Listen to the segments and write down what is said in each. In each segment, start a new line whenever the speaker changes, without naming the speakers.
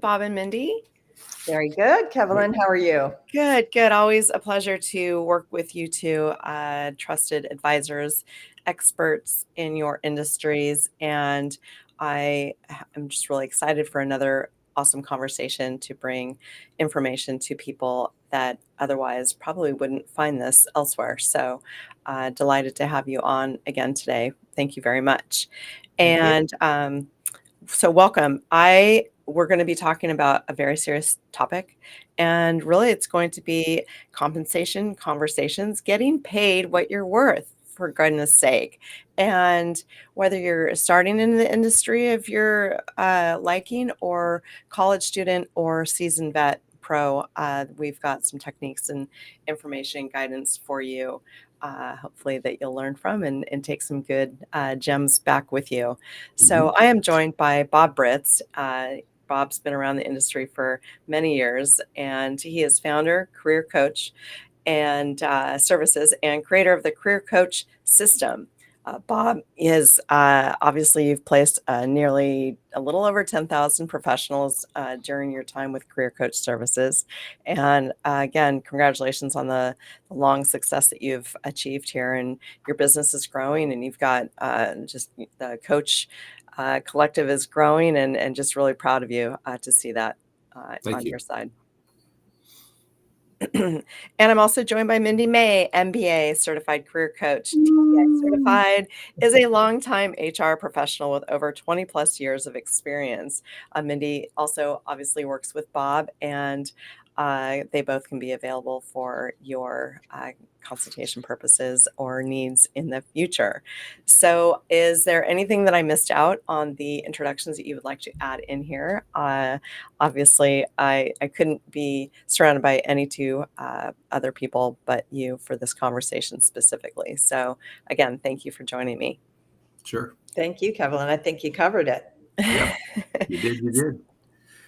Bob and Mindy?
Very good. Kevlin, how are you?
Good, good. Always a pleasure to work with you two trusted advisors, experts in your industries. And am just really excited for another awesome conversation to bring information to people that otherwise probably wouldn't find this elsewhere. So delighted to have you on again today. Thank you very much. And so welcome. We're going to be talking about a very serious topic, and really it's going to be compensation conversations, getting paid what you're worth, for goodness sake. And whether you're starting in the industry of your liking, or college student, or seasoned vet pro, we've got some techniques and information guidance for you. Hopefully that you'll learn from and take some good gems back with you. So I am joined by Bob Britz. Bob's been around the industry for many years, and he is founder, career coach, and services, and creator of the Career Coach System. Bob is obviously, you've placed nearly a little over 10,000 professionals during your time with Career Coach Services. And again, congratulations on the long success that you've achieved here. And your business is growing, and you've got just the coach collective is growing, and just really proud of you to see that on your side. And I'm also joined by Mindy May, MBA, certified career coach. TPI certified, is a longtime HR professional with over 20 plus years of experience. Mindy also obviously works with Bob, and they both can be available for your consultation purposes or needs in the future. So is there anything that I missed out on the introductions that you would like to add in here? Obviously, I couldn't be surrounded by any two other people but you for this conversation specifically. So again, thank you for joining me.
Sure.
Thank you, Kevlin. I think you covered it.
Yeah, you did.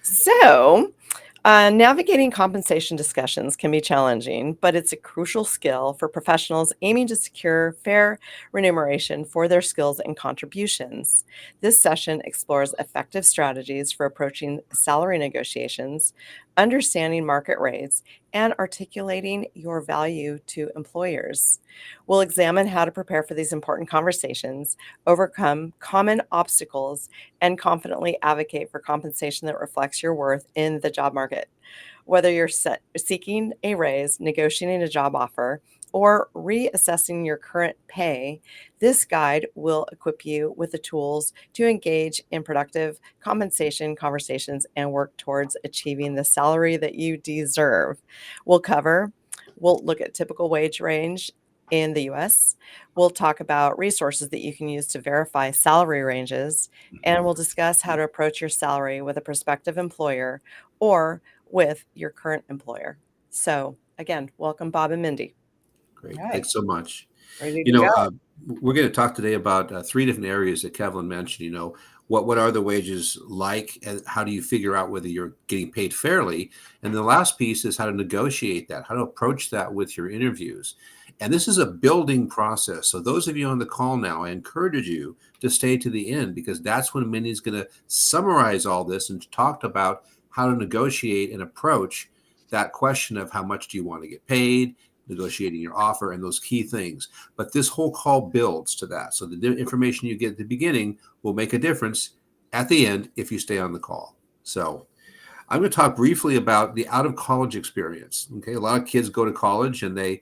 So, navigating compensation discussions can be challenging, but it's a crucial skill for professionals aiming to secure fair remuneration for their skills and contributions. This session explores effective strategies for approaching salary negotiations, understanding market rates, and articulating your value to employers. We'll examine how to prepare for these important conversations, overcome common obstacles, and confidently advocate for compensation that reflects your worth in the job market. Whether you're seeking a raise, negotiating a job offer, or reassessing your current pay, this guide will equip you with the tools to engage in productive compensation conversations and work towards achieving the salary that you deserve. We'll look at typical wage range in the US. We'll talk about resources that you can use to verify salary ranges, and we'll discuss how to approach your salary with a prospective employer or with your current employer. So again, welcome, Bob and Mindy.
Great. Right. Thanks so much.
Ready to go.
We're going to talk today about three different areas that Kevlin mentioned. What are the wages like, and how do you figure out whether you're getting paid fairly? And the last piece is how to negotiate that, how to approach that with your interviews. And this is a building process. So those of you on the call now, I encourage you to stay to the end, because that's when Mindy's going to summarize all this and talk about how to negotiate and approach that question of how much do you want to get paid, negotiating your offer, and those key things. But this whole call builds to that. So the information you get at the beginning will make a difference at the end if you stay on the call. So I'm going to talk briefly about the out of college experience. Okay, a lot of kids go to college and they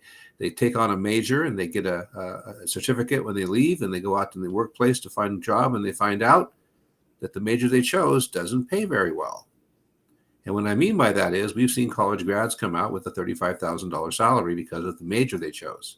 take on a major and they get a certificate when they leave, and they go out in the workplace to find a job, and they find out that the major they chose doesn't pay very well. And what I mean by that is we've seen college grads come out with a $35,000 salary because of the major they chose.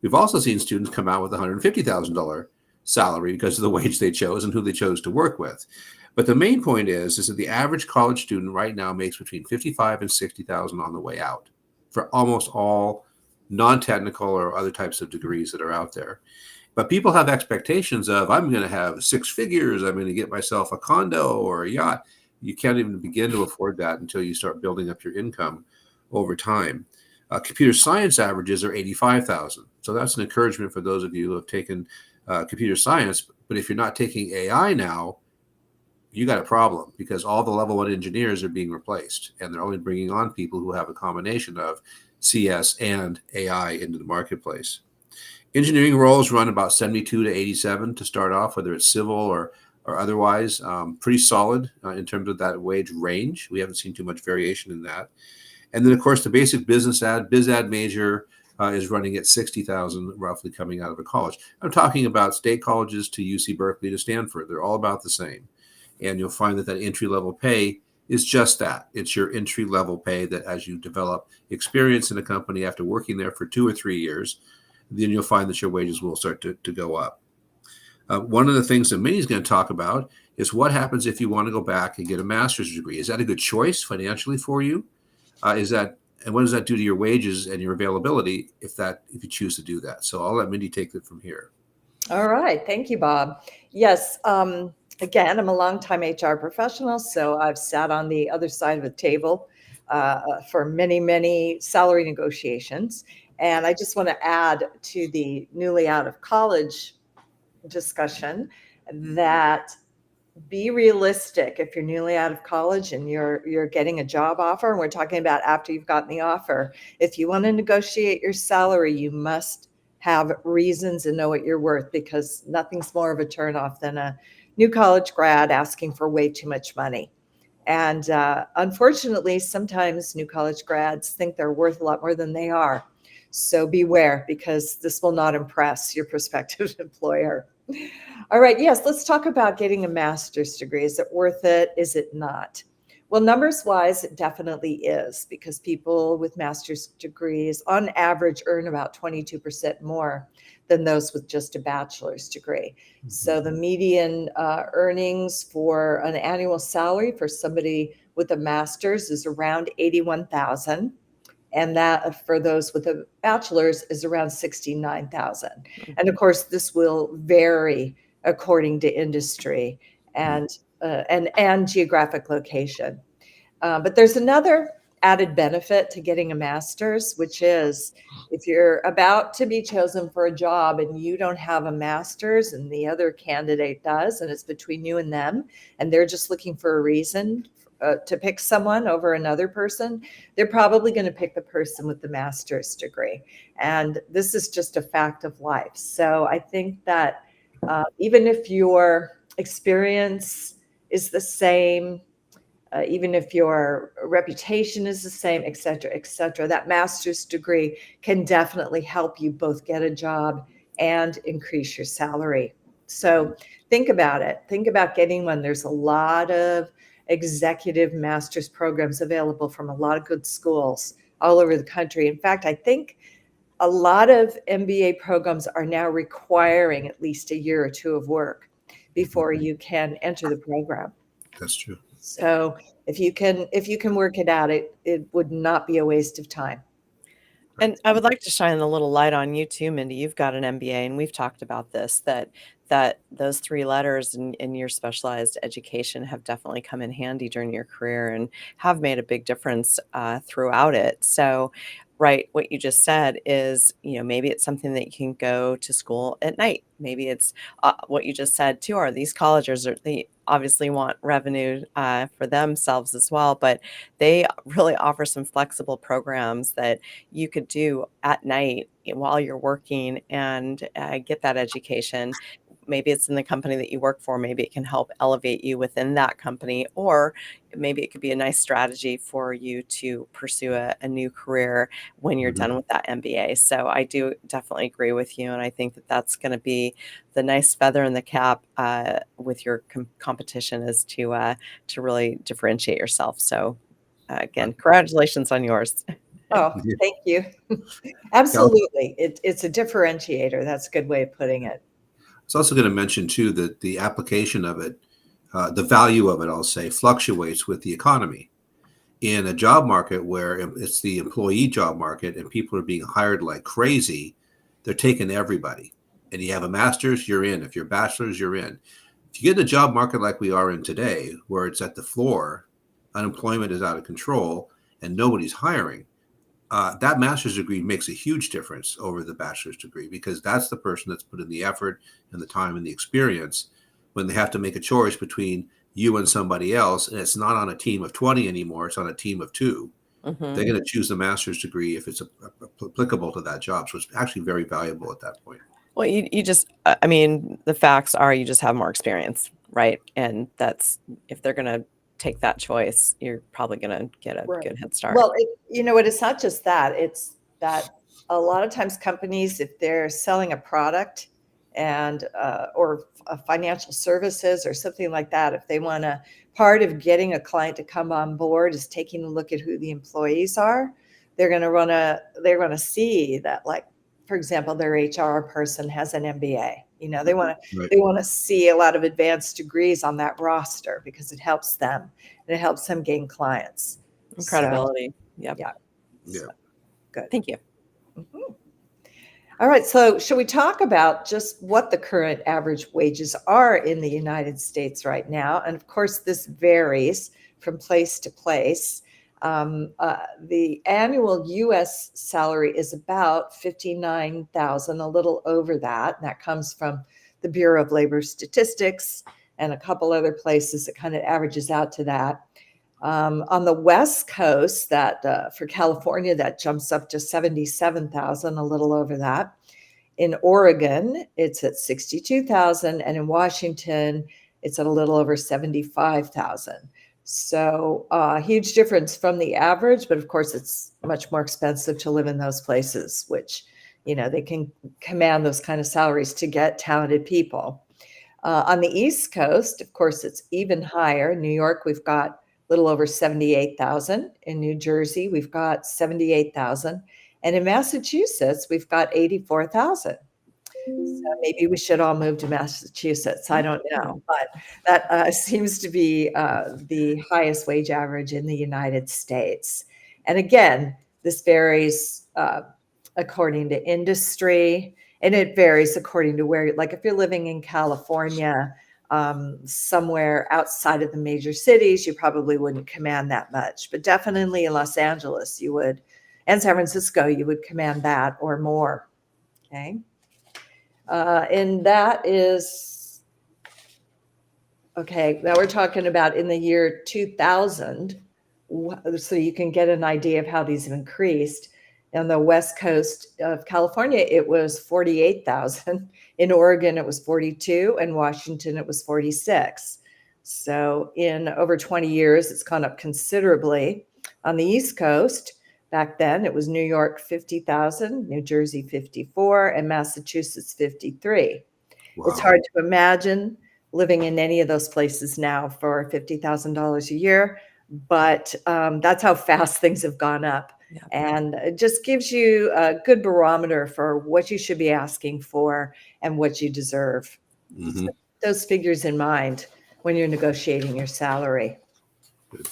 We've also seen students come out with a $150,000 salary because of the wage they chose and who they chose to work with. But the main point is that the average college student right now makes between $55,000 and $60,000 on the way out for almost all non-technical or other types of degrees that are out there. But people have expectations of, I'm going to have six figures, I'm going to get myself a condo or a yacht. You can't even begin to afford that until you start building up your income over time. Computer science averages are $85,000. So that's an encouragement for those of you who have taken computer science. But if you're not taking AI now, you got a problem, because all the level 1 engineers are being replaced, and they're only bringing on people who have a combination of CS and AI into the marketplace. Engineering roles run about 72 to 87 to start off, whether it's civil or otherwise. Pretty solid in terms of that wage range. We haven't seen too much variation in that. And then, of course, the basic biz ad major is running at 60,000 roughly coming out of a college. I'm talking about state colleges to UC Berkeley to Stanford. They're all about the same. And you'll find that entry level pay is just that. It's your entry level pay that as you develop experience in a company after working there for 2 or 3 years, then you'll find that your wages will start to go up. One of the things that Minnie's going to talk about is what happens if you want to go back and get a master's degree. Is that a good choice financially for you? And what does that do to your wages and your availability if you choose to do that? So I'll let Mindy take it from here.
All right. Thank you, Bob. Yes. Again, I'm a longtime HR professional, so I've sat on the other side of the table for many, many salary negotiations. And I just want to add to the newly out of college discussion that be realistic. If you're newly out of college and you're getting a job offer, and we're talking about after you've gotten the offer, if you want to negotiate your salary, you must have reasons and know what you're worth, because nothing's more of a turnoff than a new college grad asking for way too much money. And unfortunately, sometimes new college grads think they're worth a lot more than they are. So beware, because this will not impress your prospective employer. All right. Yes. Let's talk about getting a master's degree. Is it worth it? Is it not? Well, numbers wise, it definitely is, because people with master's degrees on average earn about 22% more than those with just a bachelor's degree. Mm-hmm. So the median earnings for an annual salary for somebody with a master's is around $81,000. And that for those with a bachelor's is around $69,000. Mm-hmm. And of course, this will vary according to industry and geographic location. But there's another added benefit to getting a master's, which is if you're about to be chosen for a job and you don't have a master's and the other candidate does, and it's between you and them, and they're just looking for a reason to pick someone over another person, they're probably going to pick the person with the master's degree. And this is just a fact of life. So I think that even if your experience is the same, even if your reputation is the same, et cetera, that master's degree can definitely help you both get a job and increase your salary. So think about it. Think about getting one. There's a lot of executive master's programs available from a lot of good schools all over the country. In fact, I think a lot of MBA programs are now requiring at least a year or two of work before you can enter the program.
That's true.
So if you can work it out, it would not be a waste of time.
And I would like to shine a little light on you too, Mindy. You've got an MBA, and we've talked about this, that those 3 letters in your specialized education have definitely come in handy during your career and have made a big difference throughout it. So, right, what you just said is, maybe it's something that you can go to school at night. Maybe it's what you just said too, are these colleges, they obviously want revenue for themselves as well, but they really offer some flexible programs that you could do at night while you're working and get that education. Maybe it's in the company that you work for. Maybe it can help elevate you within that company, or maybe it could be a nice strategy for you to pursue a new career when you're done with that MBA. So I do definitely agree with you. And I think that that's going to be the nice feather in the cap with your competition, is to really differentiate yourself. So again, congratulations on yours.
Oh, thank you. Absolutely. It's a differentiator. That's a good way of putting it.
I was also going to mention too that the application of it, the value of it, I'll say, fluctuates with the economy. In a job market where it's the employee job market and people are being hired like crazy, they're taking everybody. And you have a master's, you're in. If you're a bachelor's, you're in. If you get in a job market like we are in today, where it's at the floor, unemployment is out of control, and nobody's hiring, that master's degree makes a huge difference over the bachelor's degree, because that's the person that's put in the effort and the time and the experience when they have to make a choice between you and somebody else, and it's not on a team of 20 anymore, it's on a team of 2, they're
Mhm.
going to choose the master's degree if it's applicable to that job. So it's actually very valuable at that point.
Well, you just I mean, the facts are you just have more experience, right? And that's if they're gonna take that choice, you're probably gonna get a
Right.
good head start.
Well, you know what? It's not just that. It's that a lot of times companies, if they're selling a product and or financial services or something like that, if they want to, part of getting a client to come on board is taking a look at who the employees are. They're going to see that, like, for example, their HR person has an MBA. You know, they want to
Right.
they want to see a lot of advanced degrees on that roster because it helps them and it helps them gain clients. So,
Credibility. Yep.
yeah,
Yeah.
so good.
Thank you.
Mhm. All right. So, should we talk about just what the current average wages are in the United States right now? And of course, this varies from place to place. The annual U.S. salary is about 59,000, a little over that. And that comes from the Bureau of Labor Statistics and a couple other places that kind of averages out to that. On the West Coast, that for California, that jumps up to 77,000, a little over that. In Oregon, it's at 62,000, and in Washington, it's at a little over 75,000. So, huge difference from the average, but of course, it's much more expensive to live in those places, which, you know, they can command those kind of salaries to get talented people. On the East Coast, of course, it's even higher. In New York, we've got a little over 78,000. In New Jersey, we've got 78,000. And in Massachusetts, we've got 84,000. So maybe we should all move to Massachusetts. I don't know, but that seems to be the highest wage average in the United States. And again, this varies according to industry, and it varies according to where, like if you're living in California, somewhere outside of the major cities, you probably wouldn't command that much. But definitely in Los Angeles, you would, and San Francisco, you would command that or more. Okay. And that is, okay, now we're talking about in the year 2000, so you can get an idea of how these have increased. On the west coast of California, it was 48,000. In Oregon, it was 42. In Washington, it was 46. So in over 20 years, it's gone up considerably. On the East Coast, back then, it was New York 50,000, New Jersey 54, and Massachusetts 53.
Wow.
It's hard to imagine living in any of those places now for $50,000 a year, but that's how fast things have gone up.
Yeah.
And it just gives you a good barometer for what you should be asking for and what you deserve.
Mm-hmm.
So keep those figures in mind when you're negotiating your salary.
Good.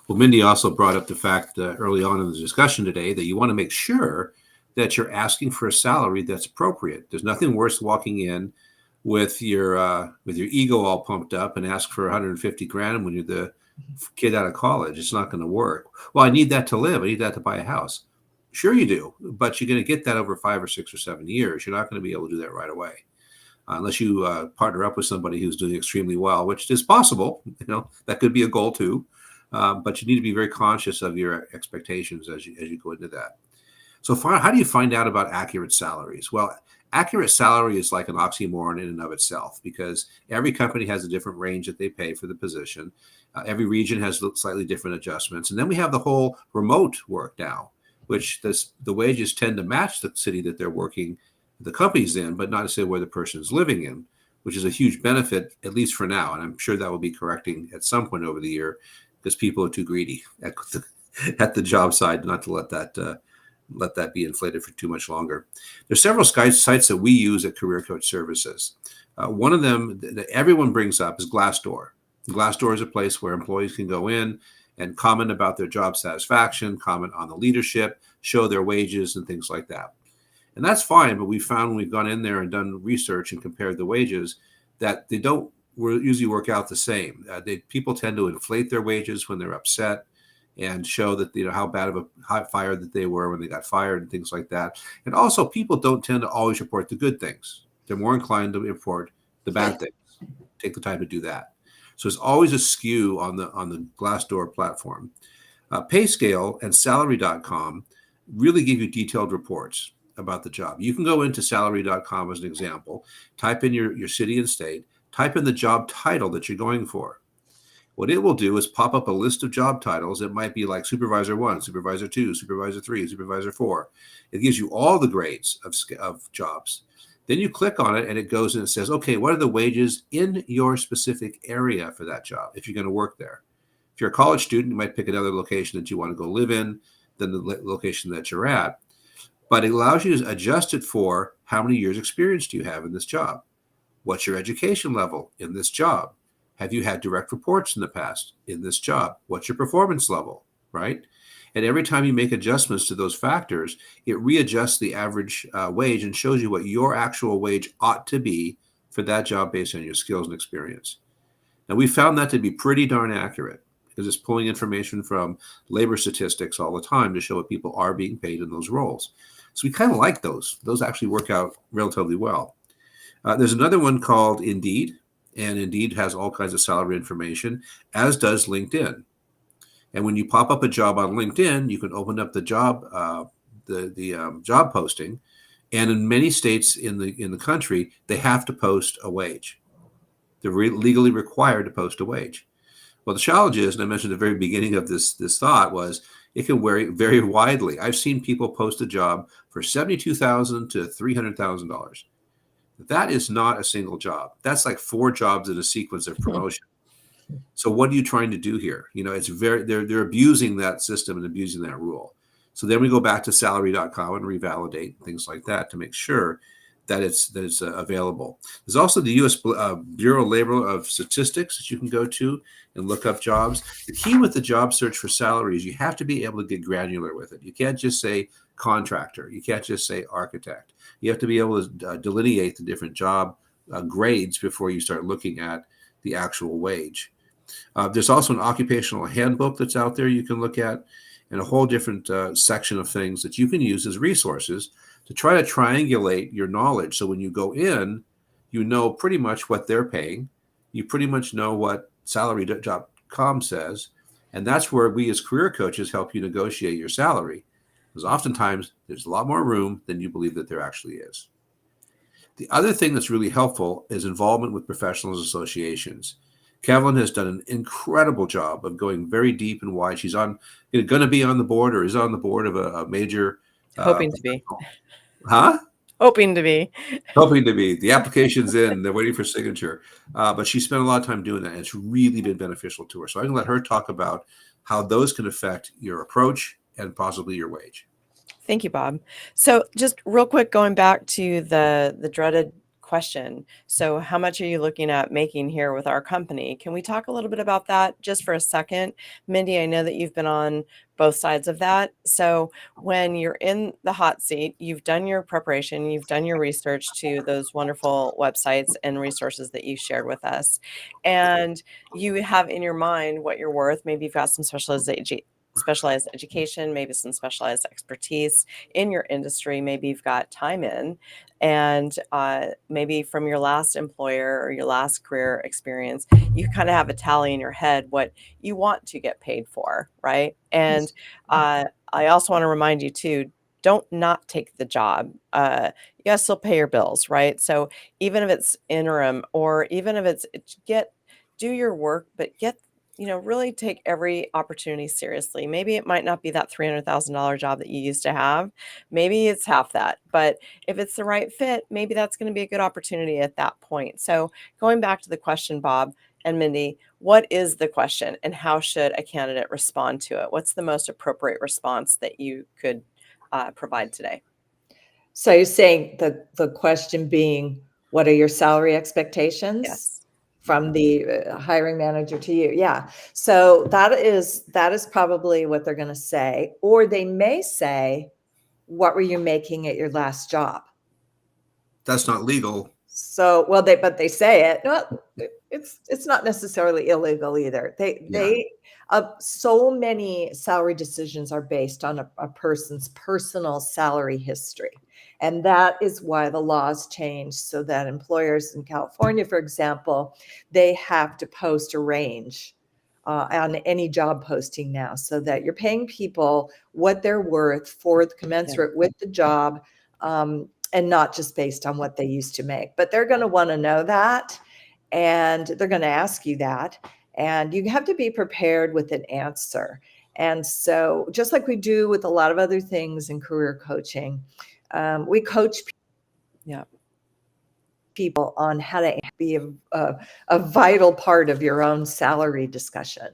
Well, Mindy also brought up the fact early on in the discussion today that you want to make sure that you're asking for a salary that's appropriate. There's nothing worse walking in with your ego all pumped up and ask for 150 grand when you're the kid out of college. It's not going to work. Well, I need that to live. I need that to buy a house. Sure you do, but you're going to get that over 5 or 6 or 7 years. You're not going to be able to do that right away. Unless you partner up with somebody who's doing extremely well, which is possible. You know, that could be a goal too. But you need to be very conscious of your expectations as you go into that. So how do you find out about accurate salaries? Well, accurate salary is like an oxymoron in and of itself because every company has a different range that they pay for the position. Every region has slightly different adjustments. And then we have the whole remote work now, which the wages tend to match the city that they're working, the company's in, but not necessarily where the person is living in, which is a huge benefit, at least for now. And I'm sure that will be correcting at some point over the year because people are too greedy at the job side not to let that be inflated for too much longer. There's several sites that we use at Career Coach Services. One of them that everyone brings up is Glassdoor. Glassdoor is a place where employees can go in and comment about their job satisfaction, comment on the leadership, show their wages and things like that. And that's fine, but we found when we've gone in there and done research and compared the wages that they don't usually work out the same. People tend to inflate their wages when they're upset and show that, you know, how bad of a hot fire that they were when they got fired and things like that. And also people don't tend to always report the good things. They're more inclined to report the bad things. Take the time to do that. So it's always a skew on the Glassdoor platform. Payscale and salary.com really give you detailed reports about the job. You can go into salary.com as an example, type in your city and state, type in the job title that you're going for. What it will do is pop up a list of job titles. It might be like supervisor 1, supervisor 2, supervisor 3, supervisor 4. It gives you all the grades of jobs. Then you click on it and it goes and it says, okay, what are the wages in your specific area for that job if you're going to work there? If you're a college student, you might pick another location that you want to go live in than the location that you're at. But it allows you to adjust it for how many years experience do you have in this job? What's your education level in this job? Have you had direct reports in the past in this job? What's your performance level, right? And every time you make adjustments to those factors, it readjusts the average wage and shows you what your actual wage ought to be for that job based on your skills and experience. Now, we found that to be pretty darn accurate because it's pulling information from labor statistics all the time to show what people are being paid in those roles. So we kind of like those. Those actually work out relatively well. There's another one called Indeed, and Indeed has all kinds of salary information, as does LinkedIn. And when you pop up a job on LinkedIn, you can open up the job, job posting, and in many states in the country, they have to post a wage. They're legally required to post a wage. Well, the challenge is, and I mentioned at the very beginning of this thought, was it can vary very widely. I've seen people post a job for $72,000 to $300,000. That is not a single job. That's like 4 jobs in a sequence of promotion. So what are you trying to do here? It's they're abusing that system and abusing that rule. So then we go back to salary.com and revalidate things like that to make sure that it's available. There's also the U.S. Bureau of Labor of Statistics that you can go to and look up jobs. The key with the job search for salary is you have to be able to get granular with it. You can't just say contractor. You can't just say architect. You have to be able to delineate the different job grades before you start looking at the actual wage. There's also an occupational handbook that's out there you can look at, and a whole different section of things that you can use as resources to try to triangulate your knowledge. So when you go in, you know pretty much what they're paying. You pretty much know what salary.com says. And that's where we as career coaches help you negotiate your salary. Because oftentimes there's a lot more room than you believe that there actually is. The other thing that's really helpful is involvement with professionals associations. Kevlin has done an incredible job of going very deep and wide. She's going to be on the board or is on the board of a major.
Hoping to be.
Huh?
Hoping to be.
Hoping to be. The application's in. They're waiting for signature. But she spent a lot of time doing that, and it's really been beneficial to her. So I can let her talk about how those can affect your approach and possibly your wage.
Thank you, Bob. So just real quick, going back to the dreaded question. So how much are you looking at making here with our company? Can we talk a little bit about that just for a second? Mindy, I know that you've been on both sides of that. So when you're in the hot seat, you've done your preparation, you've done your research to those wonderful websites and resources that you shared with us. And you have in your mind what you're worth. Maybe you've got some specialized education, maybe some specialized expertise in your industry. Maybe you've got time in, and maybe from your last employer or your last career experience, you kind of have a tally in your head what you want to get paid for, right? And I also want to remind you too, don't not take the job. Yes, they'll pay your bills, right? So even if it's interim or even if it's do your work, but really take every opportunity seriously. Maybe it might not be that $300,000 job that you used to have. Maybe it's half that. But if it's the right fit, maybe that's going to be a good opportunity at that point. So going back to the question, Bob and Mindy, what is the question and how should a candidate respond to it? What's the most appropriate response that you could provide today?
So you're saying the question being, what are your salary expectations?
Yes.
From the hiring manager to you. Yeah. So that is probably what they're going to say. Or they may say, what were you making at your last job?
That's not legal.
So, well, but they say it. No, it's not necessarily illegal either.
Yeah.
So many salary decisions are based on a person's personal salary history. And that is why the laws changed so that employers in California, for example, they have to post a range on any job posting now, so that you're paying people what they're worth for the
Yeah.
commensurate with the job. And not just based on what they used to make. But they're going to want to know that, and they're going to ask you that, and you have to be prepared with an answer. And so, just like we do with a lot of other things in career coaching, we coach
Yeah.
people on how to be a vital part of your own salary discussion.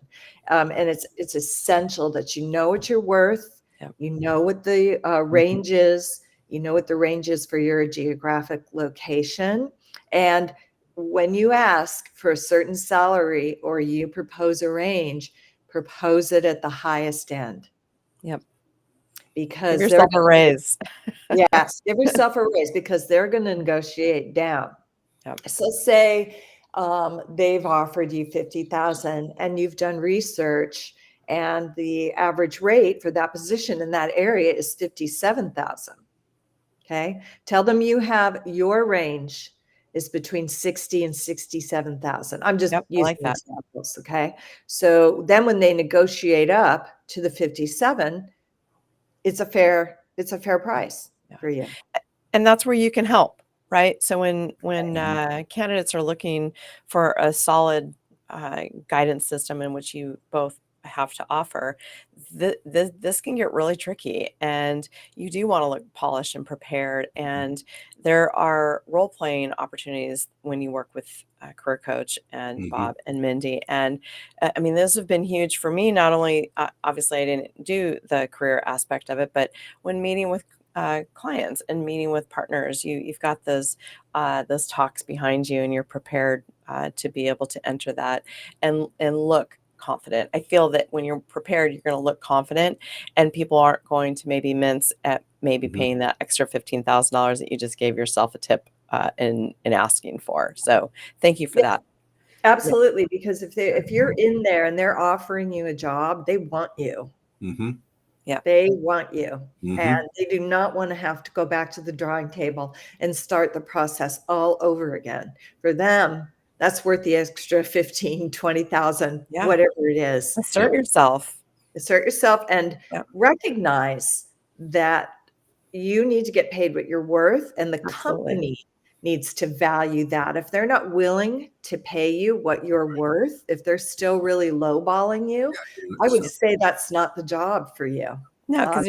And it's essential that you know what you're worth,
Yeah.
you know what the range is, you know what the range is for your geographic location. And when you ask for a certain salary or you propose a range, propose it at the highest end.
Yep. Give
Because they're
yourself a
going to,
raise.
yes, give yourself a raise because they're going to negotiate down.
Yep.
So say they've offered you 50,000 and you've done research and the average rate for that position in that area is 57,000. Okay. Tell them you have your range is between 60 and 67,000. I'm just
Yep. I
using
like that.
examples. Okay. So then when they negotiate up to the 57, it's a fair price
Yeah.
for you.
And that's where you can help, right? So when candidates are looking for a solid guidance system in which you both have to offer, this can get really tricky, and you do want to look polished and prepared. And there are role playing opportunities when you work with a career coach and
Hmm.
Bob and Mindy. And I mean, those have been huge for me. Not only obviously I didn't do the career aspect of it, but when meeting with clients and meeting with partners, you've got those talks behind you, and you're prepared to be able to enter that and look confident. I feel that when you're prepared, you're going to look confident, and people aren't going to maybe mince at maybe
Hmm.
paying that extra $15,000 that you just gave yourself a tip in asking for. So thank you for
Yeah,
that. Yeah,
absolutely. Because if you're in there and they're offering you a job, they want you.
Hmm.
yeah,
They want you. And
Hmm.
they do not want to have to go back to the drawing table and start the process all over again. For them, that's worth the extra 15, 20,000,
yeah.
whatever it is.
Yeah.
Assert yourself.
Assert yourself and
Yeah,
recognize that you need to get paid what you're worth, and the
absolutely.
company needs to value that. If they're not willing to pay you what you're worth, if they're still really lowballing you, I would
Yeah.
say that's not the job for you.
No,
Um,
because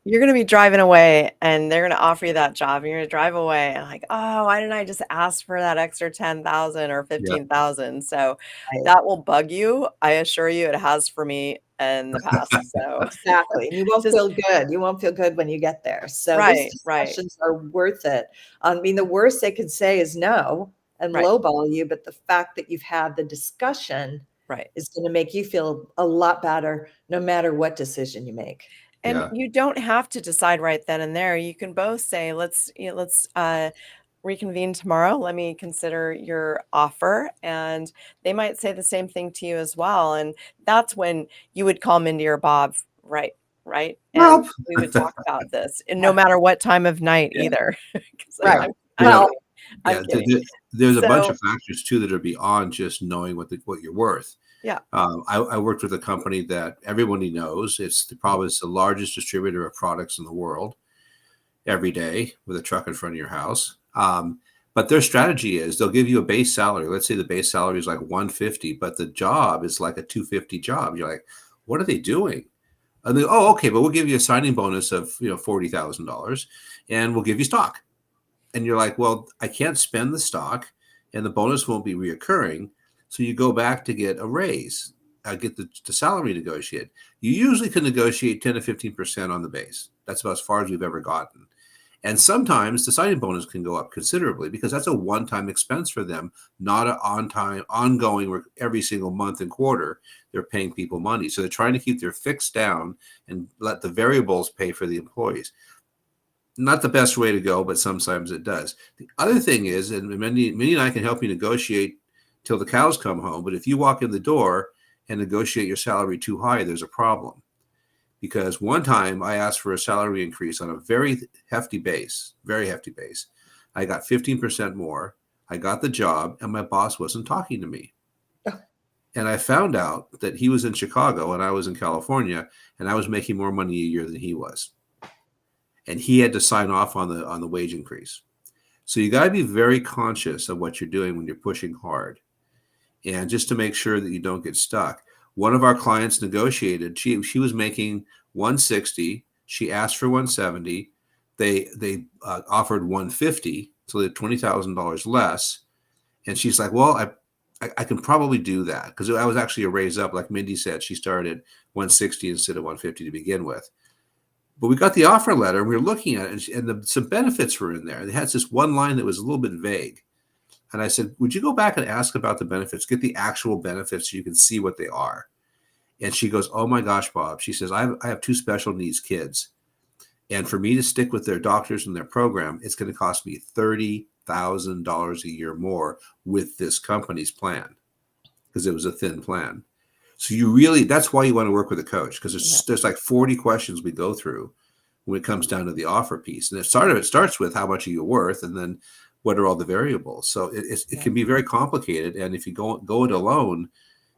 you're gonna be driving away, and they're gonna offer you that job, and you're gonna drive away and like, "Oh, why didn't I just ask for that extra 10,000 or
Yeah.
15,000?" So,
right.
that will bug you. I assure you it has for me in the past. So,
Exactly. And you won't
just
feel good. You won't feel good when you get there. So these
right, right,
discussions are worth it. I mean, the worst they could say is no and
right,
lowball you, but the fact that you've had the discussion
right.
is going to make you feel a lot better no matter what decision you make.
And
Yeah.
you don't have to decide right then and there. You can both say, let's reconvene tomorrow. Let me consider your offer." And they might say the same thing to you as well. And that's when you would call Mindy or Bob, right? Right. And
Well,
we would talk about this, and no matter what time of night
yeah.
either. 'Cause
Right.
Yeah. You
I'm
know,
Well,
kidding. I'm
yeah.
kidding.
There's a bunch
So
of factors too that are beyond just knowing what you're worth.
yeah,
I worked with a company that everybody knows. Probably it's the largest distributor of products in the world every day with a truck in front of your house. But their strategy is they'll give you a base salary. Let's say the base salary is like 150, but the job is like a 250 job. You're like, what are they doing? And they, oh, okay, but we'll give you a signing bonus of $40,000, and we'll give you stock. And you're like, well, I can't spend the stock, and the bonus won't be reoccurring. So you go back to get a raise, get the salary negotiated. You usually can negotiate 10 to 15% on the base. That's about as far as we've ever gotten. And sometimes the signing bonus can go up considerably because that's a one-time expense for them, not an on-time, ongoing, where every single month and quarter they're paying people money. So they're trying to keep their fixed down and let the variables pay for the employees. Not the best way to go, but sometimes it does. The other thing is, and Mindy and I can help you negotiate till the cows come home, but if you walk in the door and negotiate your salary too high, there's a problem. Because one time I asked for a salary increase on a very hefty base, very hefty base. I got 15% more. I got the job, and my boss wasn't talking to me. And I found out that he was in Chicago and I was in California, and I was making more money a year than he was. And he had to sign off on the wage increase. So you got to be very conscious of what you're doing when you're pushing hard, and just to make sure that you don't get stuck. One of our clients negotiated. She was making 160. She asked for 170. They offered 150, so they had $20,000 less. And she's like, "Well, I can probably do that," because I was actually a raise up. Like Mindy said, she started 160 instead of 150 to begin with. But we got the offer letter and we were looking at it, and some benefits were in there. They had this one line that was a little bit vague. And I said, "Would you go back and ask about the benefits, get the actual benefits so you can see what they are?" And she goes, "Oh my gosh, Bob." She says, I have two special needs kids. And for me to stick with their doctors and their program, it's going to cost me $30,000 a year more with this company's plan, because it was a thin plan. So that's why you want to work with a coach, because there's like 40 questions we go through when it comes down to the offer piece. And it starts with how much are you worth, and then what are all the variables. So it can be very complicated. And if you go it alone,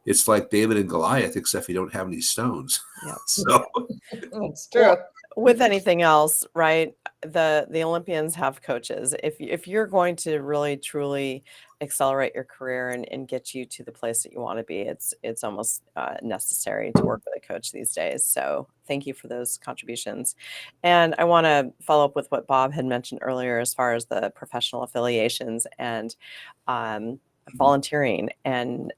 it's like David and Goliath, except you don't have any stones.
Yeah.
So
That's true.
Well, with anything else, right? The Olympians have coaches. If you're going to really truly accelerate your career and get you to the place that you want to be, it's almost necessary to work with a coach these days. So thank you for those contributions. And I want to follow up with what Bob had mentioned earlier as far as the professional affiliations and volunteering and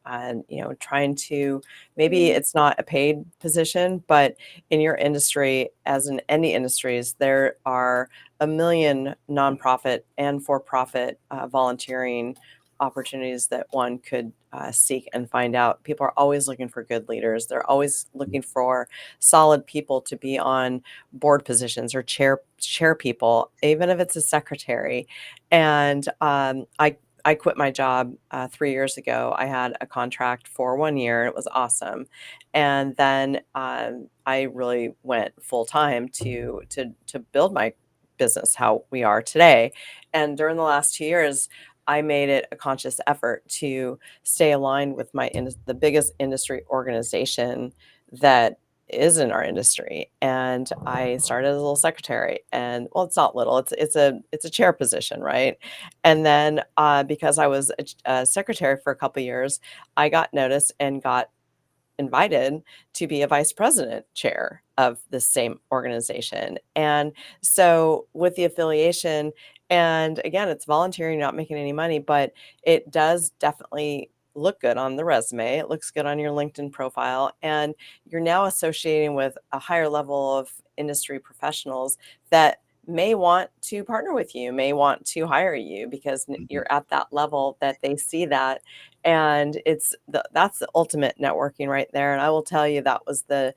trying to, maybe it's not a paid position, but in your industry, as in any industries, there are a million nonprofit and for-profit volunteering opportunities that one could seek and find out. People are always looking for good leaders. They're always looking for solid people to be on board positions or chair people, even if it's a secretary. And I quit my job 3 years ago. I had a contract for 1 year. It was awesome, and then I really went full time to build my business how we are today. And during the last 2 years, I made it a conscious effort to stay aligned with the biggest industry organization that is in our industry. And I started as a little secretary, and well, it's not little. It's a chair position, right? And then because I was a secretary for a couple years, I got noticed and got invited to be a vice president chair of the same organization. And so with the affiliation, and again, it's volunteering, not making any money, but it does definitely look good on the resume. It looks good on your LinkedIn profile. And you're now associating with a higher level of industry professionals that may want to partner with you, may want to hire you because you're at that level that they see that. And that's the ultimate networking right there. And I will tell you, that was the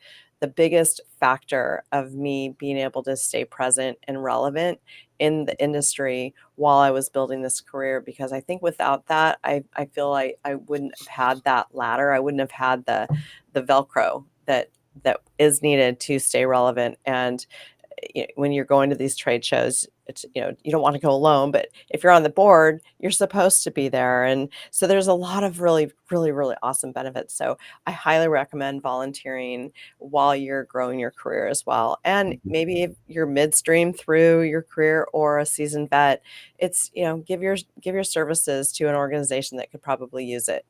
biggest factor of me being able to stay present and relevant in the industry while I was building this career, because I think without that, I feel like I wouldn't have had that ladder. I wouldn't have had the Velcro that is needed to stay relevant. And when you're going to these trade shows, it's, you don't want to go alone, but if you're on the board, you're supposed to be there. And so there's a lot of really, really, really awesome benefits. So I highly recommend volunteering while you're growing your career as well. And maybe if you're midstream through your career or a seasoned vet, it's, give your services to an organization that could probably use it.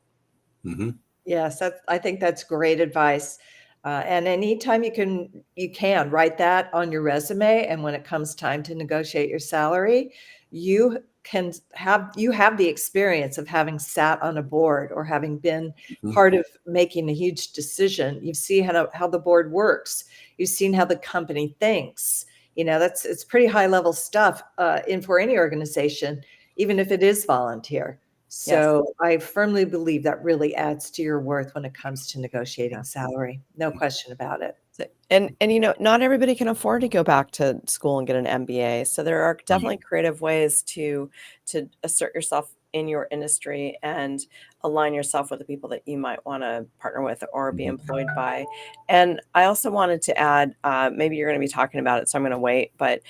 Mm-hmm.
Yes, I think that's great advice. And anytime you can write that on your resume. And when it comes time to negotiate your salary, you have the experience of having sat on a board or having been part of making a huge decision. You see how the board works. You've seen how the company thinks. It's pretty high level stuff in for any organization, even if it is volunteer. So I firmly believe that really adds to your worth when it comes to negotiating salary. No question about it.
And not everybody can afford to go back to school and get an MBA. So there are
Right.
definitely creative ways to assert yourself in your industry and align yourself with the people that you might want to partner with or be
Mhm.
employed by. And I also wanted to add, maybe you're going to be talking about it, so I'm going to wait, but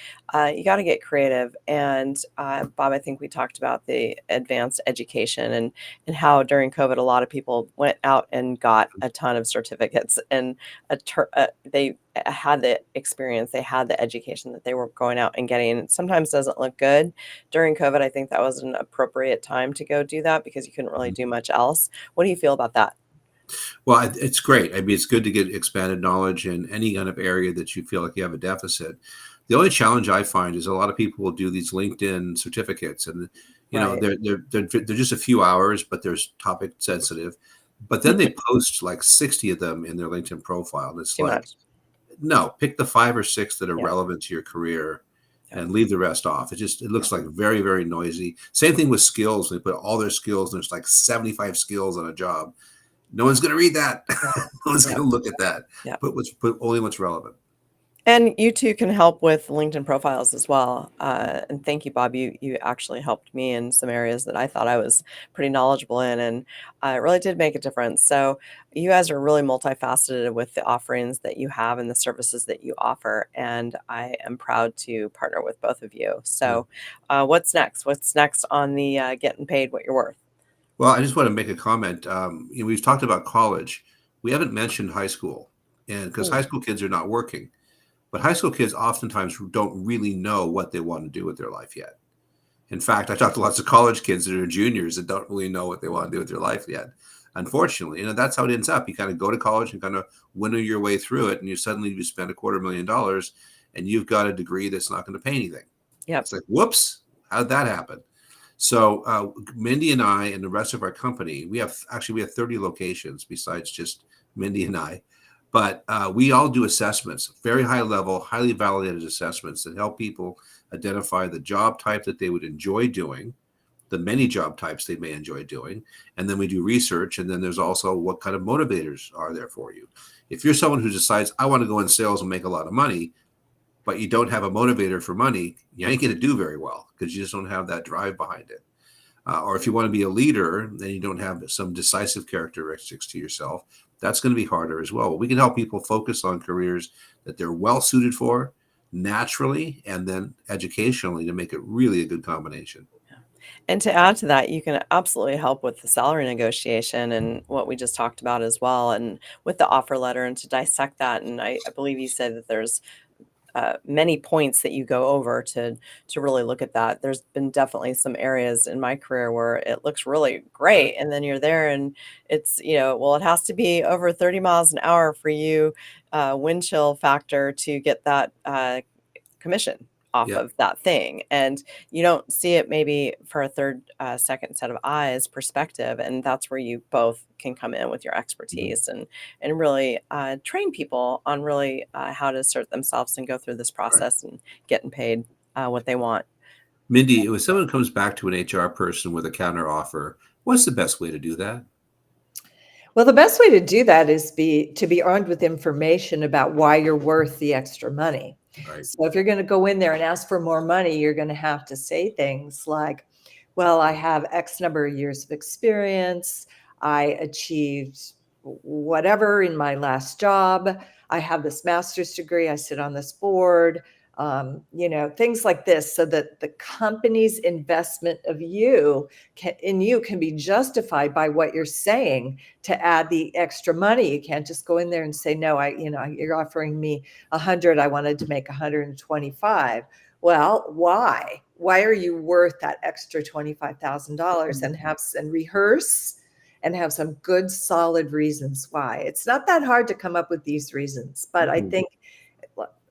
you got to get creative. And Bob, I think we talked about the advanced education and how during COVID, a lot of people went out and got a ton of certificates and they had the experience, they had the education that they were going out and getting. It sometimes doesn't look good during COVID. I think that was an appropriate time to go do that because you couldn't really
Mhm.
do much else. What do you feel about that?
Well, it's great. I mean, it's good to get expanded knowledge in any kind of area that you feel like you have a deficit. The only challenge I find is a lot of people will do these LinkedIn certificates, and
Right.
they're just a few hours, but they're topic sensitive. But then they post like 60 of them in their LinkedIn profile, and it's
Too
like,
much.
no, pick the 5 or 6 that are
Yeah.
relevant to your career,
Yeah.
and leave the rest off. It looks like very, very noisy. Same thing with skills. They put all their skills, and there's like 75 skills on a job. No one's going to read that.
Yeah.
No one's
Yeah.
going to look at that.
Yeah.
Put only what's relevant.
And you too can help with LinkedIn profiles as well. And thank you, Bob. You actually helped me in some areas that I thought I was pretty knowledgeable in, and it really did make a difference. So you guys are really multifaceted with the offerings that you have and the services that you offer, and I am proud to partner with both of you.
Well,
So, what's next? What's next on the getting paid what you're worth?
well, I just want to make a comment. We've talked about college. We haven't mentioned high school, and because high
Ooh,
school kids are not working, but high school kids oftentimes don't really know what they want to do with their life yet. In fact, I talk to lots of college kids that are juniors that don't really know what they want to do with their life yet. Unfortunately, that's how it ends up. You kind of go to college and kind of winnow your way through it, and you spend $250,000, and you've got a degree that's not going to pay anything.
yep.
It's like, whoops, how did that happen? So Mindy and I and the rest of our company, we have 30 locations besides just Mindy and I, but we all do assessments, very high level, highly validated assessments that help people identify the job type that they would enjoy doing, the many job types they may enjoy doing, and then we do research. And then there's also what kind of motivators are there for you. If you're someone who decides I want to go in sales and make a lot of money, but you don't have a motivator for money, you ain't going to do very well because you just don't have that drive behind it. Or if you want to be a leader and you don't have some decisive characteristics to yourself, that's going to be harder as well. We can help people focus on careers that they're well suited for naturally and then educationally to make it really a good combination.
And to add to that, you can absolutely help with the salary negotiation and what we just talked about as well, and with the offer letter and to dissect that. And I believe you said that there's many points that you go over to really look at that. There's been definitely some areas in my career where it looks really great, and then you're there, and it's well, it has to be over 30 miles an hour for you, wind chill factor to get that commission off
Yeah.
of that thing, and you don't see it maybe for a third second set of eyes perspective, and that's where you both can come in with your
Mhm.
expertise and really train people on really how to assert themselves and go through this
Right.
process and getting paid what they want.
Mindy, when someone comes back to an HR person with a counter offer, what's the best way to do that?
Well, the best way to do that is to be armed with information about why you're worth the extra money.
Right.
So if you're going to go in there and ask for more money, you're going to have to say things like, well, I have X number of years of experience. I achieved whatever in my last job. I have this master's degree. I sit on this board. Things like this, so that the company's investment of you can be justified by what you're saying to add the extra money. You can't just go in there and say, no, you're offering me 100. I wanted to make 125. Well, why? Why are you worth that extra $25,000? And rehearse and have some good solid reasons why. It's not that hard to come up with these reasons, but I
Mhm.
think,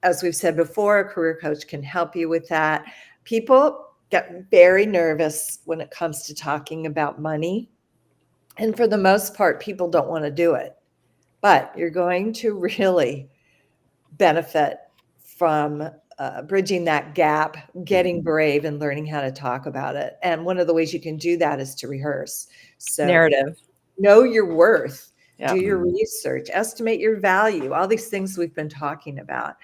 as we've said before, a career coach can help you with that. People get very nervous when it comes to talking about money. And for the most part, people don't want to do it. But you're going to really benefit from bridging that gap,
Mhm.
getting brave, and learning how to talk about it. And one of the ways you can do that is to rehearse. So
Narrative.
know your worth. Do
Yeah.
your research, estimate your value, all these things we've been talking about.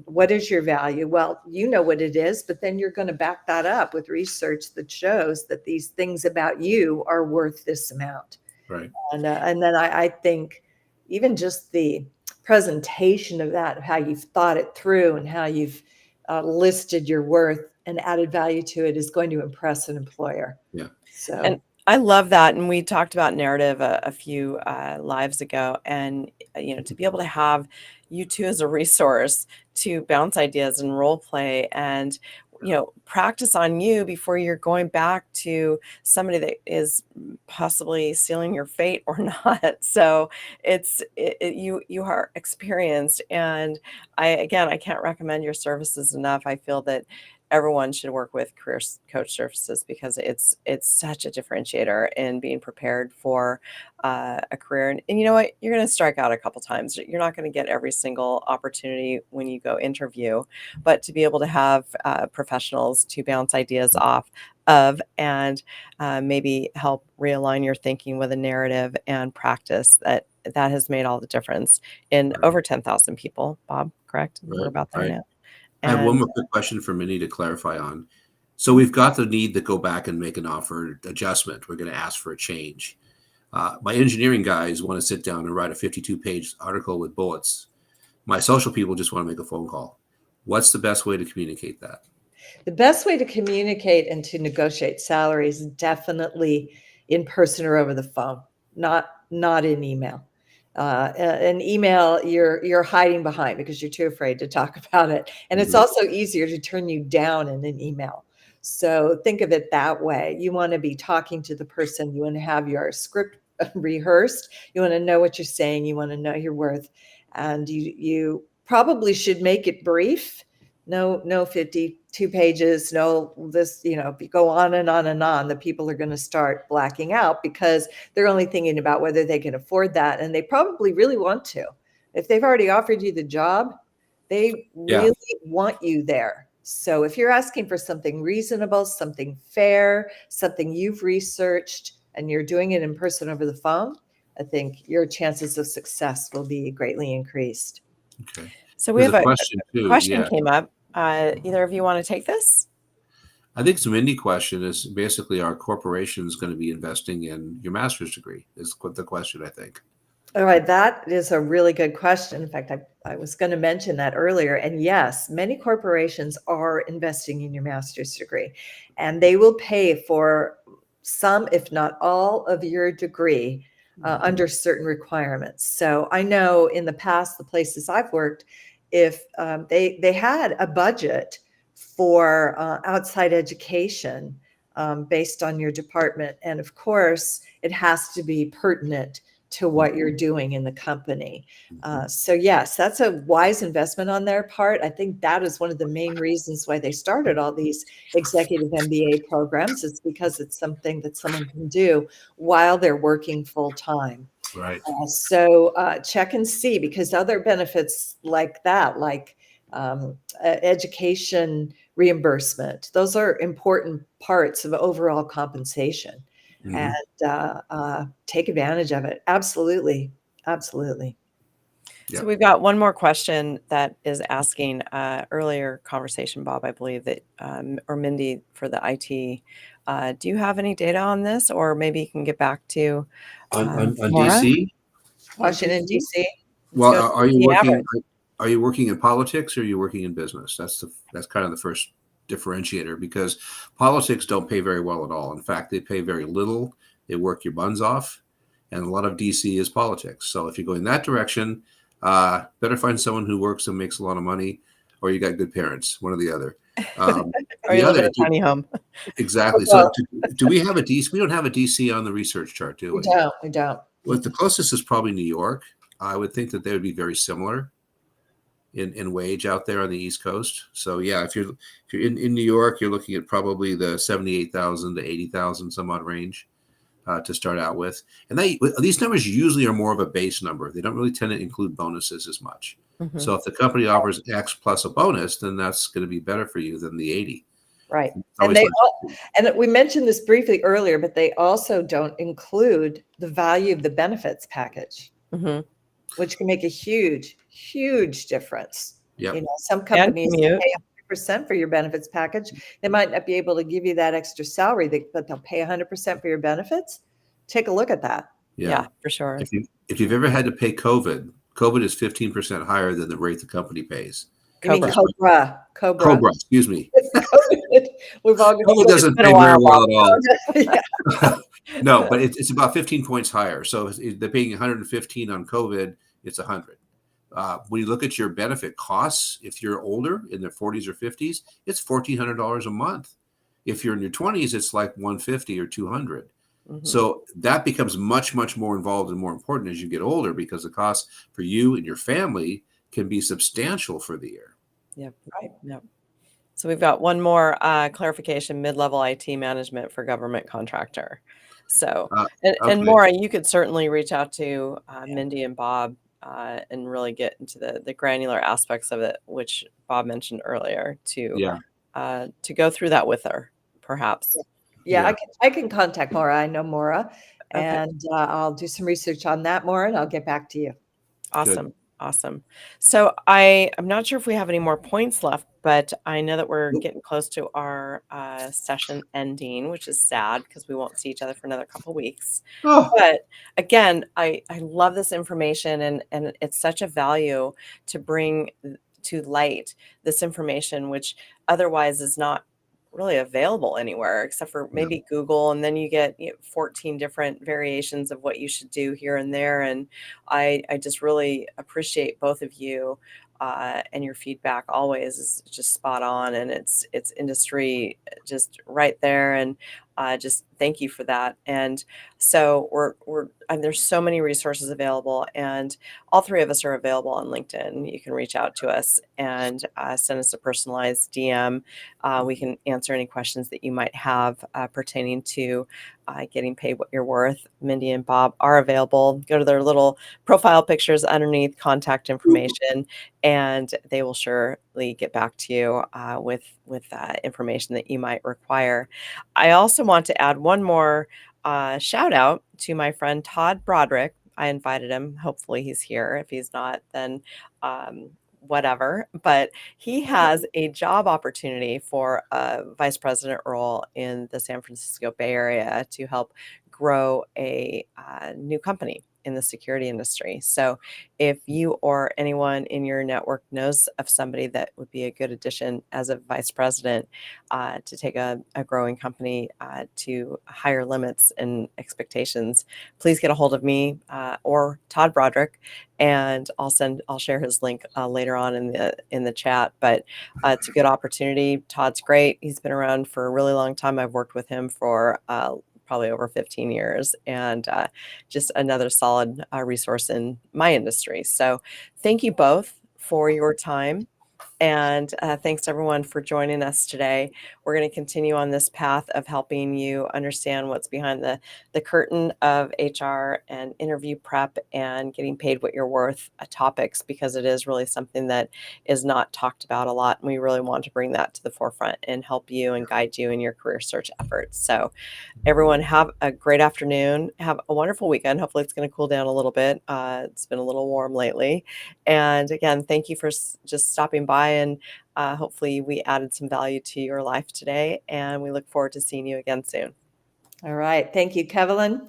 What is your value? Well, you know what it is, but then you're going to back that up with research that shows that these things about you are worth this amount.
Right.
And then I think even just the presentation of that, how you've thought it through and how you've listed your worth and added value to it is going to impress an employer.
Yeah.
So,
And I love that. And we talked about narrative a few lives ago. And, to be able to have you two as a resource to bounce ideas and role play and, practice on you before you're going back to somebody that is possibly sealing your fate or not. So you are experienced. And I can't recommend your services enough. I feel that everyone should work with coach services because it's such a differentiator in being prepared for a career. And you know what? You're going to strike out a couple times. You're not going to get every single opportunity when you go interview, but to be able to have professionals to bounce ideas off of and maybe help realign your thinking with a narrative and practice that has made all the difference in
Right.
over 10,000 people, Bob, correct? We're
Right.
about there
Right.
now.
I have one
And
more quick question for Minnie to clarify on. So we've got the need to go back and make an offer adjustment. We're going to ask for a change. My engineering guys want to sit down and write a 52-page article with bullets. My social people just want to make a phone call. What's the best way to communicate that?
the best way to communicate and to negotiate salaries is definitely in person or over the phone, not in email. An email you're hiding behind because you're too afraid to talk about it, and it's
Mhm.
also easier to turn you down in an email. So think of it that way. You want to be talking to the person. You want to have your script rehearsed. You want to know what you're saying. You want to know your worth, and you probably should make it brief. No 52 pages, no this, if you go on and on and on, the people are going to start blacking out because they're only thinking about whether they can afford that. And they probably really want to. If they've already offered you the job, they
Yeah.
really want you there. So if you're asking for something reasonable, something fair, something you've researched, and you're doing it in person over the phone, I think your chances of success will be greatly increased.
Okay.
so we
There's
have
a
a
question too.
question
Yeah.
came up. Either of you want to take this?
I think some indie question is basically, are corporations going to be investing in your master's degree? Is what the question, I think.
All right, that is a really good question. In fact, I was going to mention that earlier. And yes, many corporations are investing in your master's degree, and they will pay for some, if not all, of your degree under certain requirements. So I know in the past, the places I've worked, if they had a budget for outside education based on your department, and of course, it has to be pertinent to what you're doing in the company. So yes, that's a wise investment on their part. I think that is one of the main reasons why they started all these executive MBA programs. It's because it's something that someone can do while they're working full time.
Right.
So check and see, because other benefits like that, like education reimbursement, those are important parts of overall compensation. And
Mhm.
take advantage of it. Absolutely. Absolutely.
Yeah.
So we've got one more question that is asking earlier conversation, Bob, I believe that, or Mindy for the IT. Do you have any data on this, or maybe you can get back to
On
Maura
DC.
on
Washington,
DC?
D.C.
Let's
Well,
go
are you
DC
working?
average.
Are you working in politics or are you working in business? That's kind of the first differentiator, because politics don't pay very well at all. In fact, they pay very little. They work your buns off, and a lot of DC is politics. So if you're going that direction, better find someone who works and makes a lot of money, or you got good parents, one or the other. Um,
Or
the
you live in
other,
a tiny home.
exactly. So
Well,
do we have a DC? We don't have a DC on the research chart, do
we
we?
don't. We don't.
Well, the closest is probably New York. I would think that they would be very similar in wage out there on the East Coast. So yeah, if you're in New York, you're looking at probably the 78,000 to 80,000 some odd range to start out with. And these numbers usually are more of a base number. They don't really tend to include bonuses as much.
Mhm.
So if the company offers X plus a bonus, then that's going to be better for you than the 80.
Right.
It's
And
always
they
nice.
all, and we mentioned this briefly earlier, but they also don't include the value of the benefits package,
Mhm.
which can make a huge, huge difference.
Yep.
Some
And
companies
commute.
pay 100% for your benefits package. They might not be able to give you that extra salary, but they'll pay 100% for your benefits. Take a look at that.
Yeah.
Yeah, for sure.
If you've ever had to pay COVID is 15% higher than the rate the company pays.
You mean
Cobra.
Cobra? Cobra.
Cobra, excuse me.
COVID. We've all
COVID
got
doesn't
Been a
pay very
while,
well
Bob.
at all.
yeah.
No, but it's about 15 points higher. So if they're paying 115 on COVID, it's 100. When you look at your benefit costs, if you're older in their 40s or 50s, it's $1,400 a month. If you're in your 20s, it's like 150 or 200.
Mhm.
So that becomes much, much more involved and more important as you get older, because the cost for you and your family can be substantial for the year.
Yep.
Right.
Yep. So we've got one more clarification: mid-level IT management for government contractor. So,
Uh,
and
okay.
Maura, you could certainly reach out to Mindy and Bob and really get into the granular aspects of it, which Bob mentioned earlier,
Yeah.
to go through that with her, perhaps.
Yeah,
Yeah.
I can contact Maura. I know Maura,
Okay.
and I'll do some research on that, Maura, and I'll get back to you.
Good.
Awesome. Awesome. So I'm not sure if we have any more points left, but I know that we're
Nope.
getting close to our session ending, which is sad because we won't see each other for another couple weeks.
Oh,
But again, I love this information, and it's such a value to bring to light this information, which otherwise is not really available anywhere except for
yeah.
maybe Google. And then you get 14 different variations of what you should do here and there. And I just really appreciate both of you. And your feedback always is just spot on, and it's industry just right there. And just thank you for that. And so and there's so many resources available, and all three of us are available on LinkedIn. You can reach out to us and send us a personalized DM. We can answer any questions that you might have pertaining to getting paid what you're worth. Mindy and Bob are available. Go to their little profile pictures underneath, contact information, and they will surely get back to you with information that you might require. I also want to add one more shout out to my friend Todd Broderick. I invited him. Hopefully he's here. If he's not, then whatever. But he has a job opportunity for a vice president role in the San Francisco Bay Area to help grow a new company in the security industry. So if you or anyone in your network knows of somebody that would be a good addition as a vice president to take a growing company to higher limits and expectations, please get a hold of me or Todd Broderick, and I'll share his link later on in the chat. But it's a good opportunity. Todd's great. He's been around for a really long time. I've worked with him for probably over 15 years, and just another solid resource in my industry. So thank you both for your time. And thanks everyone for joining us today. We're going to continue on this path of helping you understand what's behind the curtain of HR and interview prep and getting paid what you're worth topics, because it is really something that is not talked about a lot. And we really want to bring that to the forefront and help you and guide you in your career search efforts. So everyone, have a great afternoon. Have a wonderful weekend. Hopefully it's going to cool down a little bit. It's been a little warm lately. And again, thank you for just stopping by, and hopefully we added some value to your life today, and we look forward to seeing you again soon.
All right. Thank you, Kevin.